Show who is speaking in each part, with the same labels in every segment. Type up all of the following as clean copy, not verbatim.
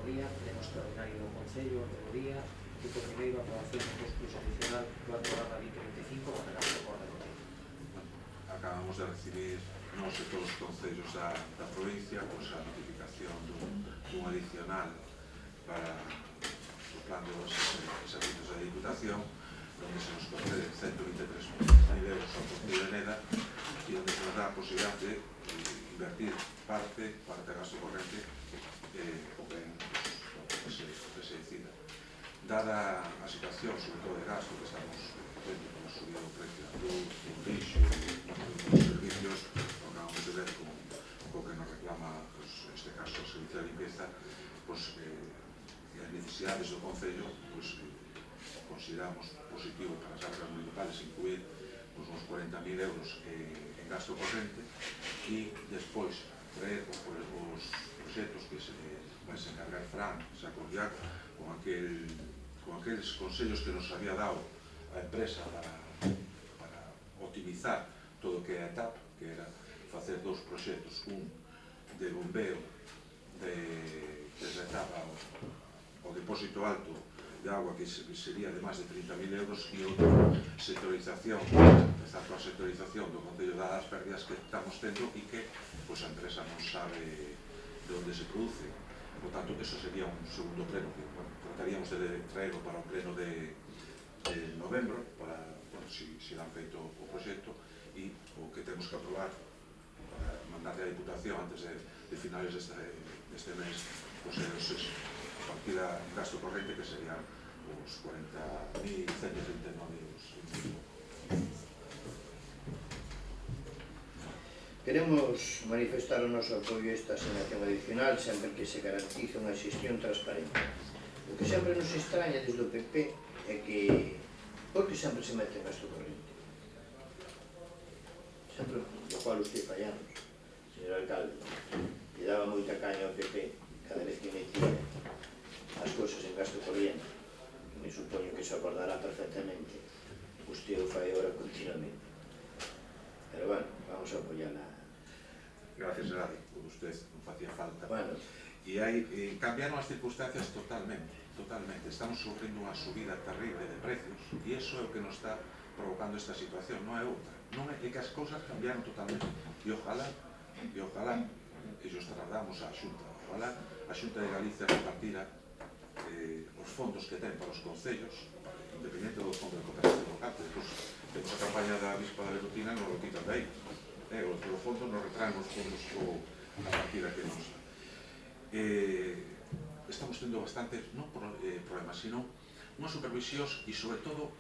Speaker 1: día, pleno extraordinario do Concello, do día, e por primeiro a aprobación do concurso adicional do programa 2025 para gasto corrente.
Speaker 2: Acabamos de recibir nos e todos os concellos da provincia pois a notificación dun adicional para o plan de obras e servicios da Diputación, onde se nos concede 123.000 euros ao Concello de Neda e onde se nos dá a posibilidad de invertir parte a gasto corrente o que se decida. Dada a situación, sobre todo de gasto, que estamos vendo con a subida do precio da luz, do lixo, dos servicios, acabamos de ver con que nos reclama, neste caso, o servicio de limpieza, as necesidades do Concello, consideramos positivo para as arcas municipales incluir uns 40.000 euros en gasto corrente e despois traer os proxectos que se vai encargar Fran, Sacos de Agua, con aqueles consellos que nos había dado a empresa para optimizar todo o que é a etapa, que era facer dous proxectos, un de bombeo desde a etapa ao depósito alto de agua, que sería de máis de 30.000 euros, e outra sectorización, tanto a sectorización do Concello das pérdidas que estamos tendo e que a empresa non sabe de onde se produce. Por tanto, eso sería un segundo pleno que trataríamos de traerlo para o pleno de novembro, para si dan feito o proxecto, e o que temos que aprobar para mandarle a Diputación antes de finales deste mes, a partida en gasto corrente, que serían os 40.139 euros.
Speaker 3: Queremos manifestar o noso apoio a esta asignación adicional sempre que se garantiza unha xestión transparente. O que sempre nos extraña desde o PP é que por que sempre se mete en gasto corrente? Sempre do cual usted fallamos, señor alcalde, que daba moita caña ao PP cada vez que metía as cousas en gasto corriente. Me supoño que se acordará perfectamente. Usted o fai agora continuamente. Pero bueno, vamos a apoiarla.
Speaker 2: Gracias, Gerardo, por usted, non facía falta.
Speaker 3: Bueno.
Speaker 2: E cambiaron as circunstancias totalmente. Estamos sufrindo unha subida terrible de precios e iso é o que nos está provocando esta situación, non é outra. Non é que as cousas cambiaron totalmente. E ojalá, ellos trasladamos á Xunta, ojalá a Xunta de Galicia repartira os fondos que ten para os concellos, independente do fondo de cooperación local, que depois temos a campaña da Bispa da Velutina non lo quitan de aí. O fondo nos retraen os fondos a partida que nos dá. Estamos tendo bastantes, non problemas, sino unha supervisións e, sobre todo,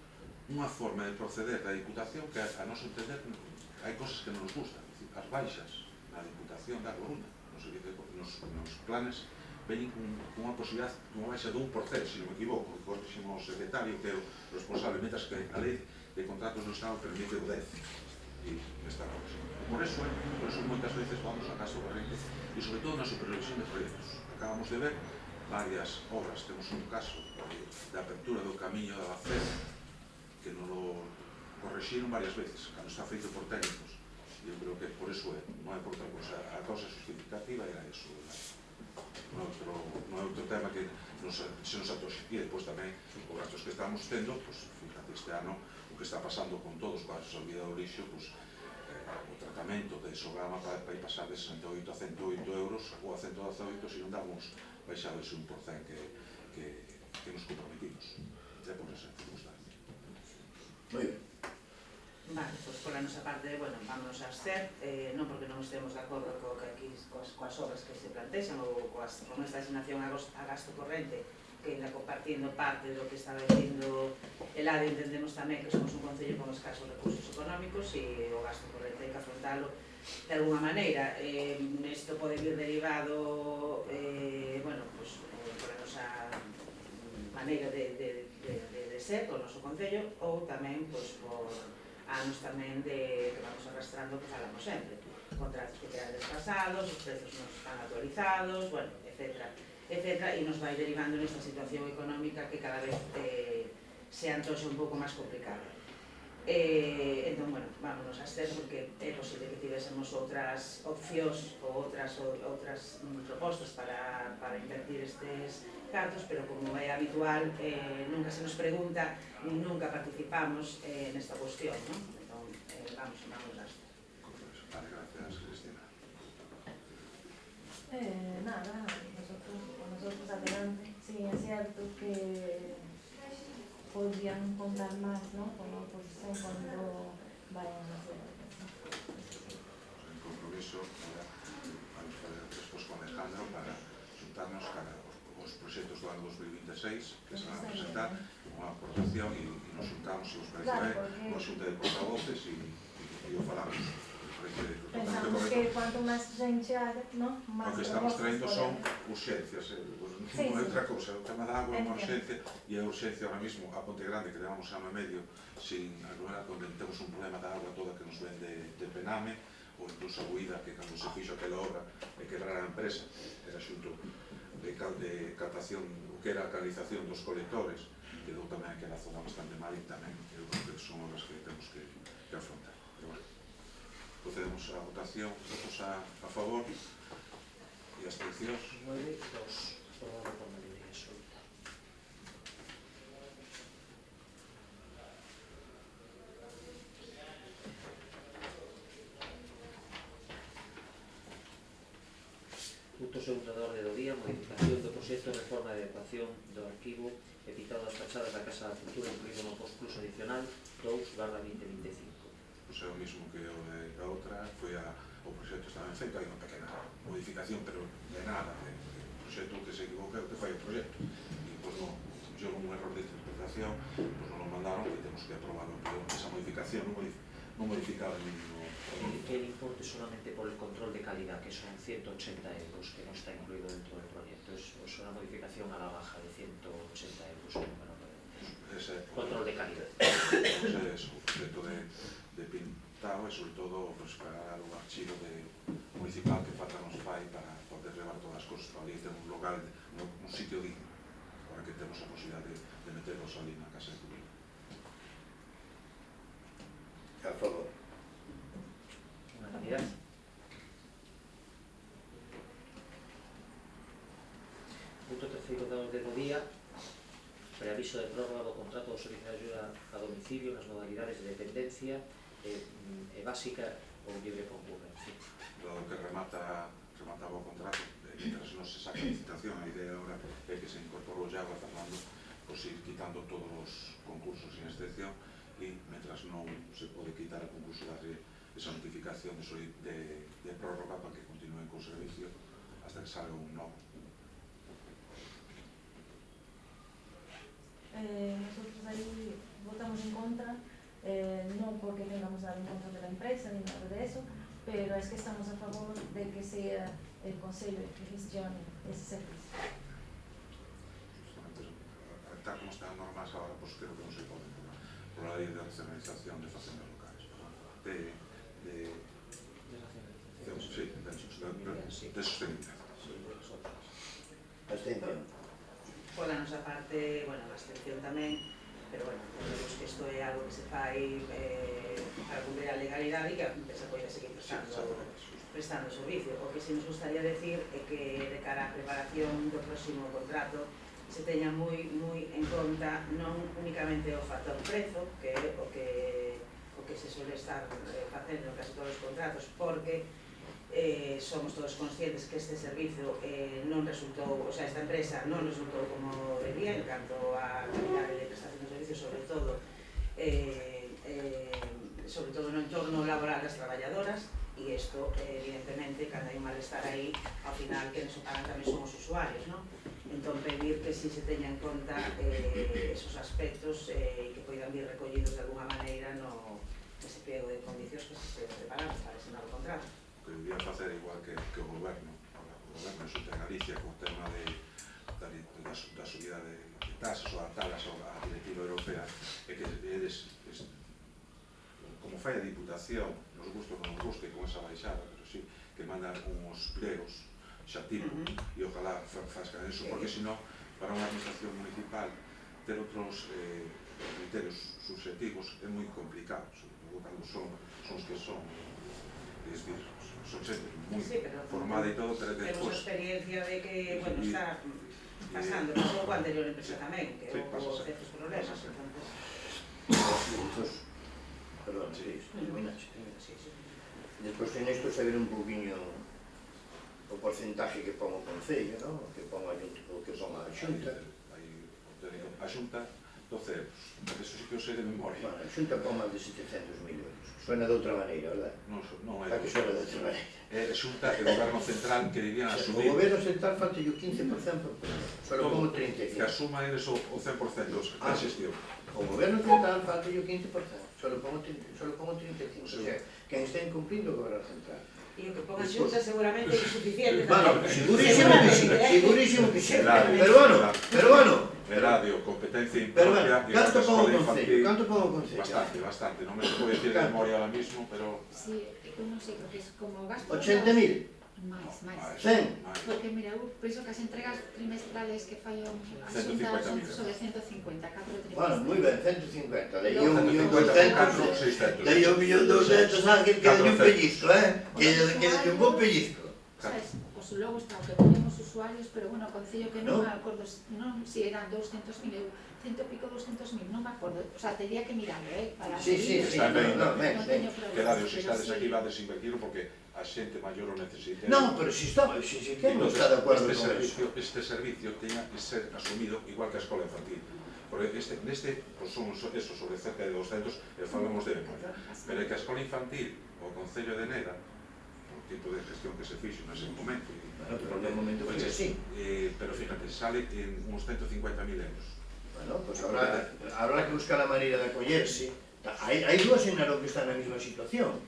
Speaker 2: unha forma de proceder da Diputación que, a noso entender, hai cosas que non nos gustan. As baixas na Diputación da Coruña, nos planes, veñen con unha posibilidad dunha baixa do 1%, se non me equivoco, que corriximos o secretario, que é o responsable, mentras que a lei de contratos do Estado permite o 10%. E está corrigindo. Por eso moitas veces vamos a gasto corrente e, sobre todo, na supervisión de proxectos. Acabamos de ver varias obras. Temos un caso de apertura do camiño da Bacera que non lo corrixiron varias veces, cando está feito por técnicos. E eu creo que por eso non é por outra cosa. A causa justificativa era eso. Non é outro tema que se nos atoxe. E depois tamén os gastos que estamos tendo, fíjate, este ano o que está pasando con todos, para se olvida do lixo, o tratamento de Sograma para ir pasar de 68 a 108 euros ou a 118 se non damos baixado ese 1% que nos comprometimos. É por esa circunstancia.
Speaker 3: Moi ben.
Speaker 4: Vale, pois por a nosa parte, bueno, vámonos a abster, non porque non estemos de acordo coas obras que se plantexan ou con esta asignación a gasto corrente, que ainda compartindo parte do que estaba dicindo Eladio, entendemos tamén que somos un concello con escasos recursos económicos e o gasto corrente hai que afrontalo de alguna maneira. Isto pode vir derivado, bueno, por a nosa maneira de ser, o noso concello, ou tamén por anos tamén que vamos arrastrando, que falamos sempre, contratos que quedan desfasados, os precios non están actualizados, bueno, etcétera, e nos vai derivando nesta situación económica que cada vez se antoxa un pouco máis complicada. Entón, bueno, vámonos a abster porque é posible que tivésemos outras opcións ou outras propostas para invertir estes cartos, pero como é habitual, nunca se nos pregunta ni nunca participamos nesta cuestión, non? Entón, vamos las.
Speaker 2: Vale, gracias, Cristina.
Speaker 5: Nada, nosotros adelante. Sí, es cierto que podrían contar más, ¿no?, con la oposición cuando vayan a hacer.
Speaker 2: El compromiso, vamos a ver despois con Alejandro para xuntarnos cara aos proxectos do ano 2026 que se van a presentar unha aportación e nos xuntamos, se os parece ben, unha xunta de portavoces e o falamos.
Speaker 5: Pensamos que cuanto máis gente haga, ¿no?, máis
Speaker 2: o que estamos traendo son urxencias, non é outra cousa, o tema da agua é unha urxencia e a urxencia ahora mismo a Ponte Grande que levamos ano e medio sin aglomerar, onde temos un problema da agua toda que nos ven de Pename, ou incluso a Buida, que cando se fixo aquela obra de quebrar a empresa era xunto de captación, o que era a canalización dos colectores, quedou tamén aquela zona bastante mal e tamén eu creo que son obras que temos que afrontar. Pero bueno, procedemos a votación, votos a favor e abstencións.
Speaker 1: 9, 2, aprobado por maioría absoluta. Punto segundo da orde do día, modificación do proxecto de reforma de adecuación do arquivo e pintado das fachadas da Casa da Cultura incluído no postcluso adicional 2/2025.
Speaker 2: Pois é o mismo que o da outra, foi o proxecto está ben feito, hai unha pequena modificación, pero de nada, o proxecto que se equivoca é o que fai o proxecto. E, pois, non, yo un error de interpretación, pois non lo mandaron e temos que aprobarlo, pero esa modificación non modificaba ningún.
Speaker 1: El importe solamente por el control de calidad, que son 180 euros, que no está incluido dentro del proyecto. Es una modificación a la baja de 180 euros en número de control de calidad.
Speaker 2: Es un proyecto de pintado y sobre todo pues, para o archivo municipal que falta nos fai para poder levar todas as cosas para ali, ter un local, un sitio digno, para que temos a posibilidad de meternos ali na Casa de Cultura.
Speaker 3: A favor.
Speaker 1: Unanimidad. Punto terceiro da orde do día, preaviso de prórroga do contrato do servicio de ayuda a domicilio nas modalidades de dependencia e básica ou libre concurrencia.
Speaker 2: Dado que remataba o contrato, mientras non se saca a licitación, a idea agora é que se incorporou ya agora Fernando, pues ir quitando todos os concursos sin excepción e mientras non se pode quitar a concurso darle esa notificación de prórroga para que continúen con o servicio hasta que salga un novo.
Speaker 5: Nosotros ahí votamos en contra, no porque tengamos nada en contra de la empresa ni nada de eso, pero es que estamos a favor de que sea el Consejo que gestione ese servicio.
Speaker 2: Tal como están normas ahora, pues creo que non se poden por la ley de racionalización de facendas locales, de sostenibilidad.
Speaker 3: Abstención.
Speaker 4: Por a nosa parte, bueno, a abstención tamén, pero bueno, vemos que isto é algo que se fai para cumprir a legalidade e que a empresa poida seguir prestando o servicio. O que se nos gustaría decir é que de cara á preparación do próximo contrato se teña moi en conta non únicamente o factor prezo, que é o que se suele estar facendo en casi todos os contratos, porque somos todos conscientes que este servicio non resultou, o sea, esta empresa non resultou como debía en canto a calidade de prestación de servicios, sobre todo no entorno laboral das traballadoras, e isto, evidentemente, cando hai un malestar aí, ao final, que nos pagan tamén son os usuarios, non? Entón, pedir que si se teña en conta esos aspectos e que poidan vir recollidos de alguna maneira nese pliego de condicións que se preparamos para ese novo contrato.
Speaker 2: Que debía facer igual que o goberno, o goberno de Xunta de Galicia, con o tema da subida de tasas ou adaptadas á directiva europea, e que eles, como fai a Diputación, nos gusta ou non nos guste, con esa baixada, pero sí, que mandan uns pliegos xa tipo, e ojalá fascan eso, porque senón, para unha administración municipal, ter outros criterios subjetivos é moi complicado, sobre todo cando son os que son, es decir, son xente moi
Speaker 4: Sí, pero
Speaker 2: formada e todo, pero
Speaker 4: temos a
Speaker 2: despois
Speaker 4: experiencia de que, bueno,
Speaker 2: Y-
Speaker 4: está pasando, pasou coa anterior empresa tamén, que
Speaker 2: Sí,
Speaker 4: houve
Speaker 2: pasa, sí.
Speaker 4: certos problemas,
Speaker 2: Pasa, sí.
Speaker 4: entonces...
Speaker 3: Despois, perdón, sí, termina.
Speaker 4: Sí, sí.
Speaker 3: Despois en isto saber un poquinho o porcentaje que pon o Concello, ¿no? O que pon a Xunta.
Speaker 2: a Xunta 12 euros, eso sí que eu sei de memoria.
Speaker 3: Bueno, a Xunta pon máis de 700.000 euros. Suena de outra maneira, verdad?
Speaker 2: Non é
Speaker 3: Está que suena de outra maneira.
Speaker 2: a Xunta e o Goberno Central que dirían
Speaker 3: O
Speaker 2: asumir
Speaker 3: goberno central falta o 15% só lo pongo
Speaker 2: que
Speaker 3: 35%.
Speaker 2: asuma eles o 100% da xestión.
Speaker 3: O goberno central falta o 15%, só lo pongo 35%. O sea, quen está incumplindo o goberno central.
Speaker 4: E o que ponga Xunta seguramente é insuficiente
Speaker 3: Bueno,
Speaker 4: tamén.
Speaker 3: segurísimo que sí. Pero bueno,
Speaker 2: Eradio, competencia
Speaker 3: pero bueno,
Speaker 2: impropia e
Speaker 3: canto pon o
Speaker 2: escola
Speaker 3: Concello?
Speaker 2: infantil.
Speaker 3: Canto pon o Concello?
Speaker 2: Bastante, non me puedo decir de memoria ahora mismo, pero
Speaker 6: Sí, eu non sei, porque é como gasto...
Speaker 3: 80.000,
Speaker 6: Máis.
Speaker 3: 100.
Speaker 6: Porque, mira, eu penso que as entregas trimestrales que fai a Xunta
Speaker 2: 150.000
Speaker 6: son sobre 150, 4 trimestres.
Speaker 3: Bueno, moi ben, 150. Dai
Speaker 6: No,
Speaker 3: 1.200.000. Dai 1.200.000 a alguén que lle un pellizco, que un bon pellizco.
Speaker 6: Sabes, pues logo está o que poñemos usuarios, pero bueno, o Concello que non
Speaker 3: No.
Speaker 6: me acordo, non si eran 200.000 euros, cento e pico 200.000, non me acordo, o sea, tería que mirarlo, para
Speaker 3: Sí,
Speaker 2: Está ben,
Speaker 6: non
Speaker 3: ben.
Speaker 6: teño
Speaker 2: que
Speaker 6: problema,
Speaker 2: radio, se
Speaker 6: pero
Speaker 2: estades
Speaker 6: sí.
Speaker 2: aquí vades invertirlo porque a xente maior o necesita.
Speaker 3: Non, pero si está, si quen non está de acordo con eso.
Speaker 2: Este servicio teña que ser asumido igual que a escola infantil. Porque neste pues son eso, sobre cerca de 200, falamos de memoria. Pero é que a escola infantil, o Concello de Neda, o tipo de gestión que se fixo nese momento,
Speaker 3: Bueno, pero no momento foi así.
Speaker 2: pero fíjate, sale en uns 150.000 euros.
Speaker 3: Bueno, pues habrá que buscar a maneira de acollerse. Hai dúas en Narón que están na mesma situación.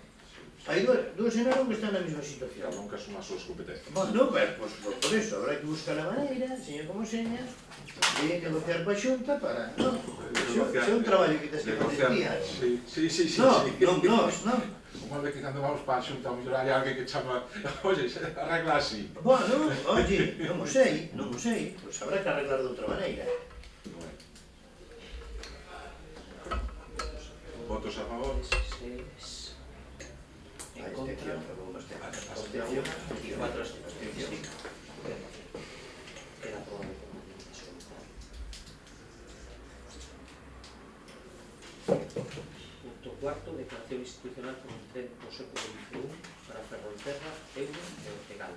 Speaker 3: Hai dúas en Narón que están na mesma situación.
Speaker 2: Cada un que asuma as súas competencias.
Speaker 3: Bueno, pues por eso, habrá que buscar a maneira, seña como seña, e negociar coa Xunta para... Non, é un traballo que tes que facer día.
Speaker 2: Sí.
Speaker 3: Non, non.
Speaker 2: Unha vez que cando vamos para a xunta, ao mellor hai alguén que chama, oye, arregla así.
Speaker 3: Bueno, oye, non o sei, pois habrá que arreglar de outra maneira.
Speaker 2: Votos a favor?
Speaker 1: 6 en contra,
Speaker 3: Abstención.
Speaker 1: y 4 abstenciones. Queda aprobado por unanimidad absoluta. Punto cuarto, declaración institucional por un tren do século XXI para Ferrolterra, Euro e Ortegal.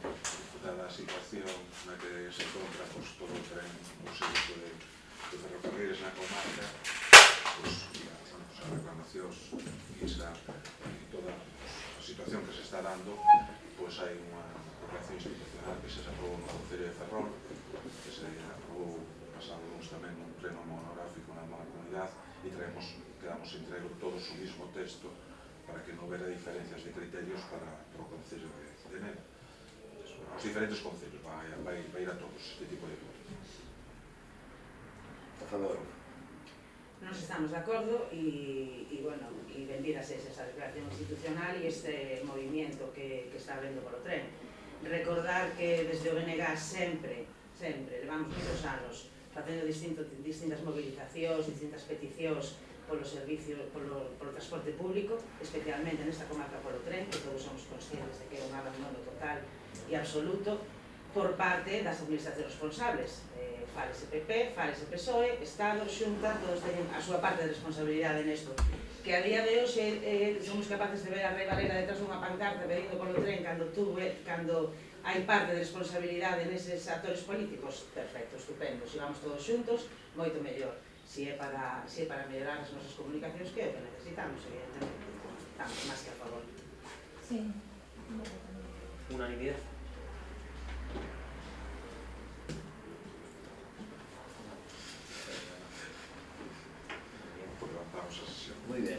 Speaker 2: Dada a situación na que se encontra todo o tren, o servicio de ferrocarriles na comarca, as reclamacións e toda a situación que se está dando, hai unha declaración institucional que se aprobou no Concello de Ferrol, que se aprobou pasado luns tamén nun pleno monográfico na Mancomunidade, e quedamos entrego todos o mismo texto para que non hubiera diferencias de criterios para o Concello de Neda. Os diferentes concellos, vai ir a todos este tipo de cosas.
Speaker 3: A favor.
Speaker 4: Nos estamos de acordo e bueno, e benvidas esa declaración institucional e este movimiento que está habendo polo tren. Recordar que desde o BNG sempre, levamos muitos anos facendo distintas movilizacións, distintas peticións polo servicio, polo transporte público, especialmente nesta comarca polo tren, que todos somos conscientes de que é un abandono total e absoluto por parte das administracións responsables. Fálese PP, fálese PSOE, Estado, Xunta, todos teñen a súa parte de responsabilidade nesto. Que a día de hoxe somos capaces de ver a Rei Valera detrás dunha pancarta pedindo polo tren cando hai parte de responsabilidade neses actores políticos, perfecto, estupendo. Se vamos todos xuntos, moito mellor. Se é para mellorar as nosas comunicacións, que é o que necesitamos, evidentemente. Estamos máis que a favor.
Speaker 5: Sí.
Speaker 1: Unanimidad.
Speaker 2: Levantamos a sesión.
Speaker 3: Muy bien.